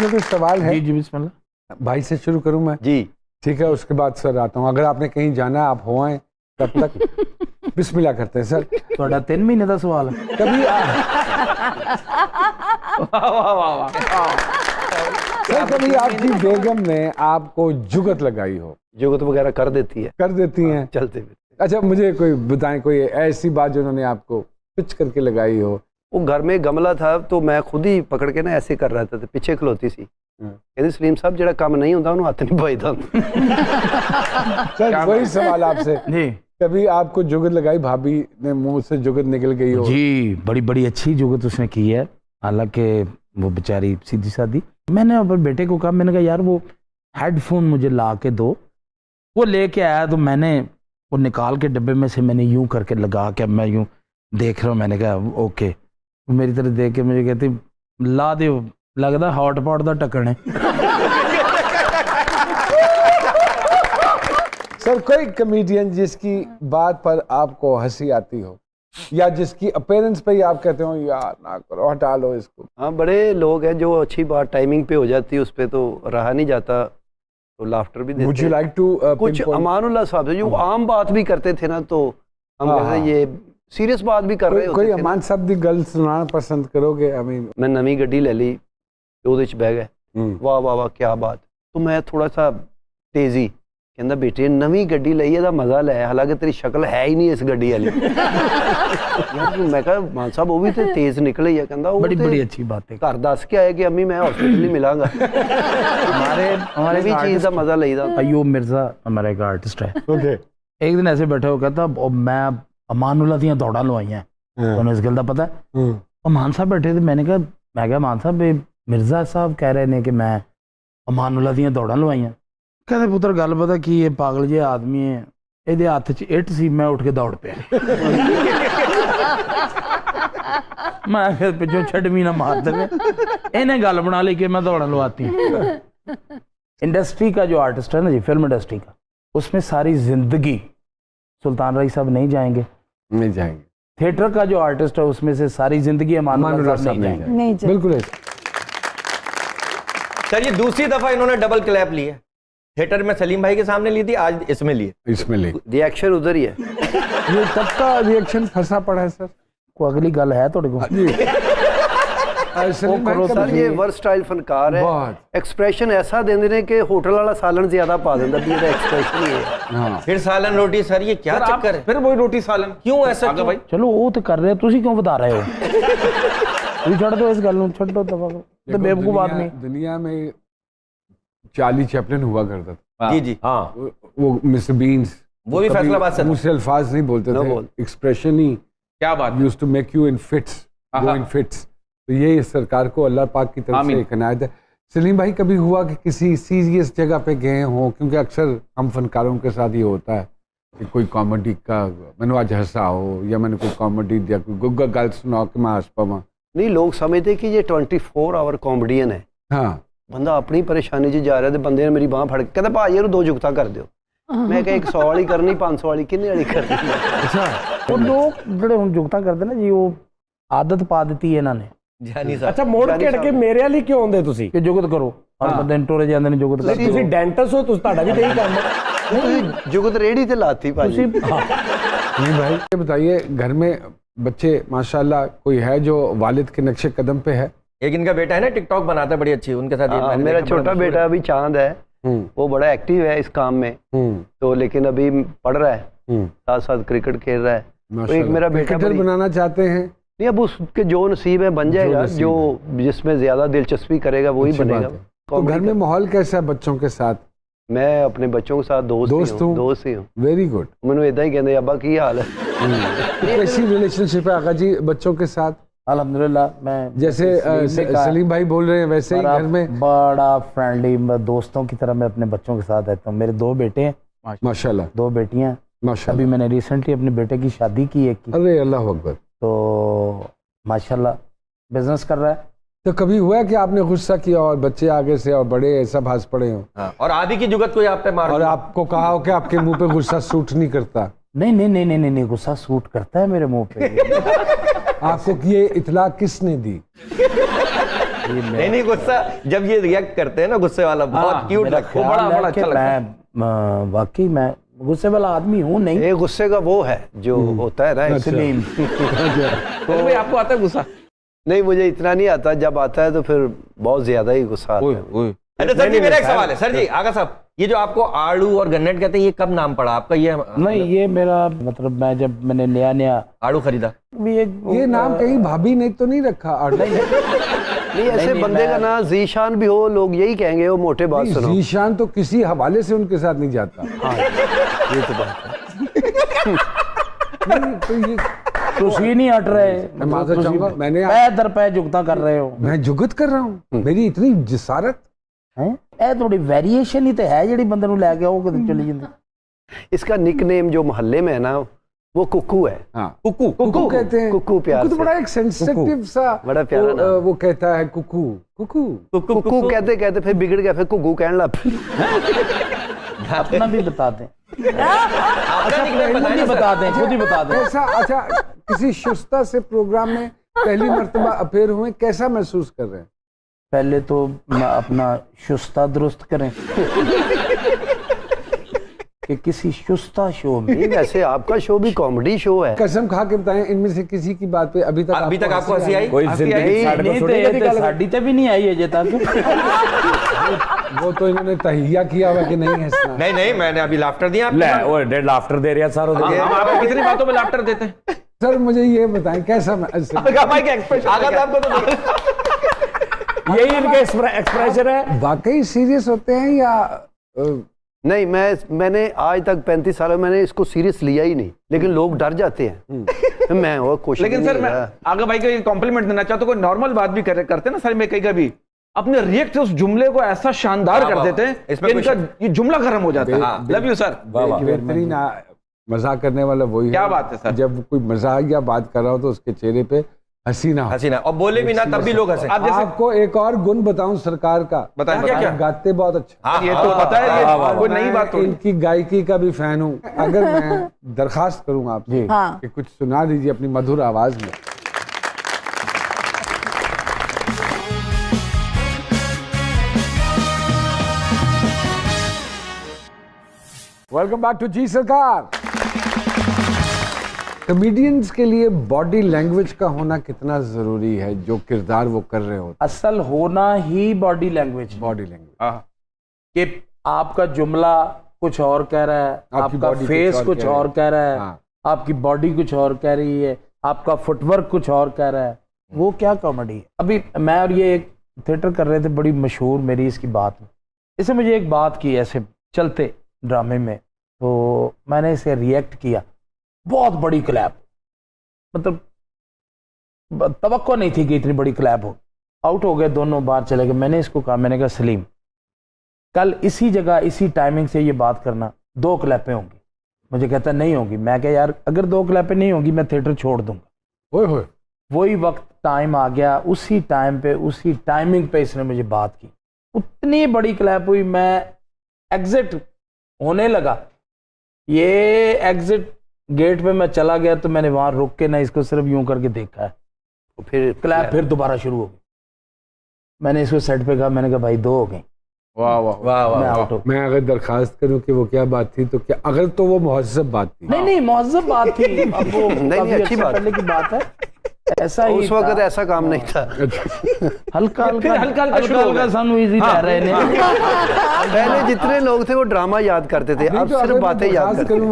से कोई सवाल है? जी जी बिस्मिल्लाह। भाई से शुरू करूं मैं? जी ठीक है, उसके बाद सर आता हूँ। अगर आपने कहीं जाना है आप हो आए तब तक बिस्मिल्लाह करते हैं सर। थोड़ा 3 महीने का सवाल है। कभी सर कभी आपकी बेगम ने आपको जुगत लगाई हो? जुगत वगैरह कर देती है, कर देती हैं? चलते हुए। अच्छा मुझे कोई बताएं, कोई ऐसी बात जो उन्होंने आपको पिच करके लगाई हो? वो घर में गमला था तो मैं खुद ही पकड़ के ना ऐसे कर रहा था, पीछे खलोती सी, कहती सलीम साहब जो काम नहीं होता उन्होंने हाथ नहीं पाईदा। सर वही सवाल आपसे, जी कभी आपको जुगत लगाई, भाभी ने मुंह से जुगत निकल गई हो? जी, बड़ी बड़ी अच्छी जुगत उसने की है, हालांकि वो बेचारी सीधी सादी। मैंने अपने बेटे को कहा, मैंने कहा यार वो हेडफोन मुझे ला के दो। वो लेके आया तो मैंने वो निकाल के डब्बे में से मैंने यूं करके लगा के, मैं यूं देख रहा हूँ, मैंने कहा ओके। मेरी तरफ देख के मुझे कहती ला दे, लगता हॉटपॉट का ढक्कन है। सर कोई कमेडियन जिसकी बात पर आपको हंसी आती हो या जिसकी अपीयरेंस पे ही आप कहते हो यार ना करो, हटा लो इसको? हाँ, बड़े लोग हैं जो अच्छी बात टाइमिंग पे हो जाती है, उस पर तो रहा नहीं जाता, तो लाफ्टर भी देते हैं। Would you like to, कुछ अमानुल्लाह साहब जो आम बात भी करते थे ना, तो हम कहते हैं ये सीरियस बात भी कर रहे होते कोई थे। अमान साहब दी गल सुनाना पसंद करोगे? I mean, मैं नवी गड्डी ले ली, ਉਹਦੇ ਚ ਬਹਿ ਗਏ, वाह वाह वाह क्या बात। तो मैं थोड़ा सा तेजी कहता बेटे नवी गड्डी ਲਈ ਇਹਦਾ मजा ਲੈ, हालांकि तेरी शक्ल है ही नहीं इस गड्डी वाली। यार मैं कहा मान साहब वो भी तो तेज निकले है, कहता बड़ी बड़ी अच्छी बात है। घर दस के आए कि अम्मी मैं हॉस्पिटल ही मिलांगा। हमारे भी चीज का मजा लेदा। अयूब मिर्जा हमारा एक आर्टिस्ट है। okay. एक दिन ऐसे बैठे हो कहता मैं अमानुल्लाह ਦੀਆਂ ਦੌੜਾਂ ਲਵਾਈਆਂ, ਤੁਹਾਨੂੰ ਇਸ ਗੱਲ ਦਾ ਪਤਾ ਹੈ? ਅਮਾਨ ਸਾਹਿਬ ਬੈਠੇ ਤੇ ਮੈਂ ਕਿਹਾ ਮਾਨ ਸਾਹਿਬ ਮਿਰਜ਼ਾ ਸਾਹਿਬ ਕਹਿ ਰਹੇ ਨੇ ਕਿ ਮੈਂ ਅਮਾनुल्लाह ਦੀਆਂ ਦੌੜਾਂ ਲਵਾਈਆਂ। ਕਹਿੰਦੇ ਪੁੱਤਰ ਗੱਲ ਪਤਾ ਕੀ ਹੈ, ਪਾਗਲ ਜਿਹਾ ਆਦਮੀ ਹੈ, ਇਹਦੇ ਹੱਥ 'ਚ ਇੱਟ ਸੀ, ਮੈਂ ਉੱਠ ਕੇ ਦੌੜ ਪਿਆ। ਮੈਂ ਫਿਰ ਪਿੱਛੋਂ ਛੱਡਵੀਂ ਨਾ मार देवे, ਇਹਨੇ ਗੱਲ बना ली कि मैं दौड़ां लवाती। इंडस्ट्री का जो आर्टिस्ट है ना जी, फिल्म इंडस्ट्री का, उसमें सारी जिंदगी सुल्तान राय साहब नहीं जाएंगे, नहीं जाएंगे। थिएटर का जो आर्टिस्ट है उसमें से सारी जिंदगी अमानुल्लाह साहब नहीं जाएंगे। बिल्कुल सर ये दूसरी दफा इन्होंने डबल क्लैप ली है, थिएटर में सलीम भाई के सामने ली थी, आज इसमें ली। रिएक्शन उधर ही है। ये तब का रिएक्शन फंसा पड़ा है सर। कोई अगली गल है थोड़े को? सर ये वर्सटाइल फनकार है, एक्सप्रेशन ऐसा देंदे ने कि होटल वाला सालन ज्यादा पा देंदा भी ਇਹਦਾ एक्सप्रेशन ही है। फिर सालन रोटी सर, ये क्या चक्कर है? फिर वही रोटी सालन क्यों ऐसा क्यों? भाई चलो वो तो कर रहे हो, तुसी क्यों बता रहे हो? तुम छड़ दो इस गल ਨੂੰ, ਛੱਡੋ दबा तो बेवकूफ आदमी। दुनिया में चार्ली चैपलिन हुआ करता था। जी जी हाँ, वो मिस्टर बीन्स, वो भी फैसलाबाद से मुझसे अल्फाज नहीं बोलते थे, एक्सप्रेशन ही क्या बात used to make you in fits, go in fits. तो ये सरकार को अल्लाह पाक की तरफ से एक इनायत है। सलीम भाई कभी हुआ कि किसी सीरियस जगह पे गए हों, क्योंकि अक्सर हम फनकारों के साथ ये होता है कि कोई कॉमेडी का मैंने आज हंसा हो या मैंने कोई कॉमेडी या कोई गुग्गा गल सुनाओ कि मैं हंस पावा। नहीं, लोग समझते कि ये 24 आवर कॉमेडियन है। हाँ, बंदा अपनी परेशानी च जा रहा है, बंदे ने मेरी बांह फड़ के कहता भाई यार 2 जुगता कर दो। मैं कहा 100 वाली करनी, 500 वाली किन्ने वाली करनी। अच्छा वो लोग ਜਿਹੜੇ ਹੁਣ ਜੁਗਤਾਂ ਕਰਦੇ ਨਾ ਜੀ, ਉਹ ਆਦਤ ਪਾ ਦਿੱਤੀ ਹੈ ਇਹਨਾਂ ਨੇ। ਅੱਛਾ ਮੋੜ ਘੜ ਕੇ ਮੇਰੇ ਵਾਲੀ ਕਿਉਂ ਆਉਂਦੇ ਤੁਸੀਂ ਕਿ ਜੁਗਤ ਕਰੋ? ਹਰ ਬੰਦੇ ਟੋਰੇ ਜਾਂਦੇ ਨੇ ਜੁਗਤ ਕਰਦੇ। ਤੁਸੀਂ ਡੈਂਟਿਸਟ ਹੋ, ਤੁਸੀਂ ਤੁਹਾਡਾ ਵੀ ਤੇ ਹੀ ਕੰਮ ਹੈ। जुगत रेडी ते लाती भाई। नहीं भाई ये बताइए, घर में बच्चे माशाल्लाह कोई है जो वालिद के नक्शे कदम पे है? एक इनका बेटा है ना, टिकटॉक बनाता है बड़ी अच्छी, उनके साथ मेरा छोटा बेटा अभी चांद है, वो बड़ा एक्टिव है इस काम में, तो लेकिन अभी पढ़ रहा है, साथ साथ क्रिकेट खेल रहा है। तो एक मेरा बेटा क्रिकेटर बनाना चाहते हैं? नहीं, अब उसके जो नसीब है बन जाएगा, जो जिसमें ज्यादा दिलचस्पी करेगा वही बनेगा। तो घर में माहौल कैसा है बच्चों के साथ? मैं अपने बच्चों के साथ दोस्त ही हूँ। Very good. मैंने इदा ही कहते अब्बा की हाल है। कैसी रिलेशनशिप है आका जी बच्चों के साथ? अल्हम्दुलिल्लाह, मैं जैसे सलीम भाई बोल रहे हैं वैसे ही घर में बड़ा फ्रेंडली, दोस्तों की तरह मैं अपने बच्चों के साथ रहता हूँ। मेरे 2 बेटे हैं माशाल्लाह, 2 बेटियां माशाल्लाह। अभी मैंने रिसेंटली अपने बेटे की शादी की, एक की। अरे अल्लाह अकबर। तो माशाल्लाह बिजनेस कर रहा है। तो कभी हुआ कि आपने गुस्सा किया और बच्चे आगे से और बड़े सब हंस पड़े हो? हाँ। और आदि की जुगत कोई आप पे मार और आपको कहा हो कि आपके मुंह पे गुस्सा सूट नहीं करता? नहीं, गुस्सा सूट करता है मेरे मुंह पे। आपको ये इतला किसने दी? नहीं नहीं, गुस्सा जब ये रिएक्ट करते हैं ना गुस्से वाला, बहुत क्यूट लगता है, बड़ा अच्छा लगता है। मैं वाकई मैं गुस्से वाला आदमी हूँ नहीं। ये गुस्से का वो है जो होता है ना, इसलिए तो भाई आपको आता है गुस्सा? नहीं, मुझे इतना नहीं आता, जब आता है तो फिर बहुत ज्यादा ही गुस्सा आता है। अच्छा सर जी, मेरा एक सवाल है सर जी, आगा साहब, ये जो आपको आड़ू और गन्नेट कहते हैं, ये कब नाम पड़ा आपका? ये नहीं, ये मेरा मतलब मैंने नया आड़ू खरीदा, ये नाम कहीं भाभी ने तो नहीं रखा? आड़ू नहीं, ऐसे बंदे का ना जीशान भी हो, लोग यही कहेंगे वो मोटे बात सुनो। जीशान तो किसी हवाले से उनके साथ नहीं जाता। ये तो बात है। तो ये तुसी नहीं हट रहे। मैं माफी चाहूंगा, मैंने पैर दर पैर जुगता कर रहे हो। मैं जुगत कर रहा हूँ, मेरी इतनी जिसारत है। ए थोड़ी वेरिएशन ही तो है ਜਿਹੜੀ ਬੰਦੇ ਨੂੰ ਲੈ ਕੇ ਉਹ ਕਿਤੇ ਚਲੀ ਜਾਂਦੀ। इसका निकनेम जो मोहल्ले में है ना, वो कुकू है। हाँ, कुकू कुकू कहते हैं। कुकू प्यार कुकू तो से। बड़ा एक सेंसिटिव सा, बड़ा प्यारा नाम। वो कहता है कुकू कुकू कुकू कहते कहते फिर बिगड़ गया, फिर कुकू कहने लग अपना भी बता दें। आपका निकनेम खुद ही बता दें, खुद ही बता दें। कैसा? अच्छा, किसी शुस्ता से प्रोग्राम में पहली मर्तबा अपेयर हुए, कैसा महसूस कर रहे हैं? पहले तो अपना शुस्ता दुरुस्त करें कि किसी शुस्ता शो में। वैसे आपका शो भी कॉमेडी शो है। कसम खा के बताएं, इनमें से किसी की बात पे अभी तक आपको हंसी आई? कोई जिंदगी साड़ी ते भी नहीं आई अजे तक। वो तो इन्होंने तहिया किया हुआ कि नहीं हंसना। नहीं नहीं, मैंने अभी लाफ्टर दिया ले वो डेढ़ लाफ्टर दे रहा सारों हम आपको कितनी बातों में लाफ्टर देते हैं सर, मुझे ये बताएं कैसा यही इनके एक्सप्रेशन है। वाकई सीरियस होते हैं या नहीं, मैंने आज तक 35 सालों में मैंने इसको सीरियस लिया ही नहीं, लेकिन लोग डर जाते हैं। मैं और कोशिश। लेकिन सर मैं आगे भाई को कॉम्प्लीमेंट देना चाहता हूँ, कोई नॉर्मल बात भी करते ना सर, में कभी अपने रिएक्ट उस जुमले को ऐसा शानदार कर देते हैं कि इनका ये जुमला खत्म हो जाता है। Love you sir. बेहतरीन मजाक करने वाला वही क्या बात है सर। जब कोई मजाक या बात कर रहा हो तो उसके चेहरे पे हसीना और बोले भी ना तब भी लोग हंसे। आपको एक और गुण बताऊं सरकार का। बताएं क्या? गाते बहुत अच्छा। ये तो पता है, ये कोई नई बात तो इनकी गायकी का भी फैन हूं। अगर मैं दरखास्त करूं आपसे कि कुछ सुना दीजिए अपनी मधुर आवाज में। वेलकम बैक टू जी सरकार। कॉमेडियंस के लिए बॉडी लैंग्वेज का होना कितना जरूरी है, जो किरदार वो कर रहे होते? असल होना ही बॉडी लैंग्वेज। बॉडी लैंग्वेज कि आपका जुमला कुछ और कह रहा है, आपका फेस कुछ और कह रहा है, आपकी बॉडी कुछ और कह रही है, आपका फुटवर्क कुछ और कह रहा है। वो क्या कॉमेडी है? अभी मैं और ये एक थिएटर कर रहे थे, बड़ी मशहूर मेरी इसकी बात। इसे मुझे एक बात की ऐसे चलते ड्रामे में, तो मैंने इसे रिएक्ट किया, बहुत बड़ी क्लैप, मतलब तवक्को नहीं थी कि इतनी बड़ी क्लैप हो। आउट हो गए दोनों, बाहर चले गए। मैंने इसको कहा, मैंने कहा सलीम कल इसी जगह इसी टाइमिंग से ये बात करना, 2 क्लैपें होंगी। मुझे कहता नहीं होगी। मैं कहा यार अगर 2 क्लैपें नहीं होंगी मैं थिएटर छोड़ दूंगा। ओए वही वक्त टाइम आ गया, उसी टाइम पे उसी टाइमिंग पे इसने मुझे बात की, उतनी बड़ी क्लैप हुई। मैं एग्जिट होने लगा, ये एग्जिट गेट पे मैं चला गया तो मैंने वहां रुक के ना इसको सिर्फ यूं करके देखा है, फिर क्लैप फिर दोबारा शुरू हो गई। मैंने इसको सेट पे कहा, मैंने कहा भाई 2 हो गई। वाह वाह वाह मैं आउट हो। मैं अगर दरखास्त करूं कि वो क्या बात थी, तो क्या अगर तो वो मुहज़्ज़ब बात थी? नहीं महज़्ज़ब बात थी। अब वो नहीं, अच्छी बात पहले की बात है। ऐसा ही उस वक्त ऐसा काम नहीं था। हल्का हल्का सानू इजी रह रहे हैं। पहले जितने लोग थे वो ड्रामा याद करते थे, अब सिर्फ बातें याद करते हैं।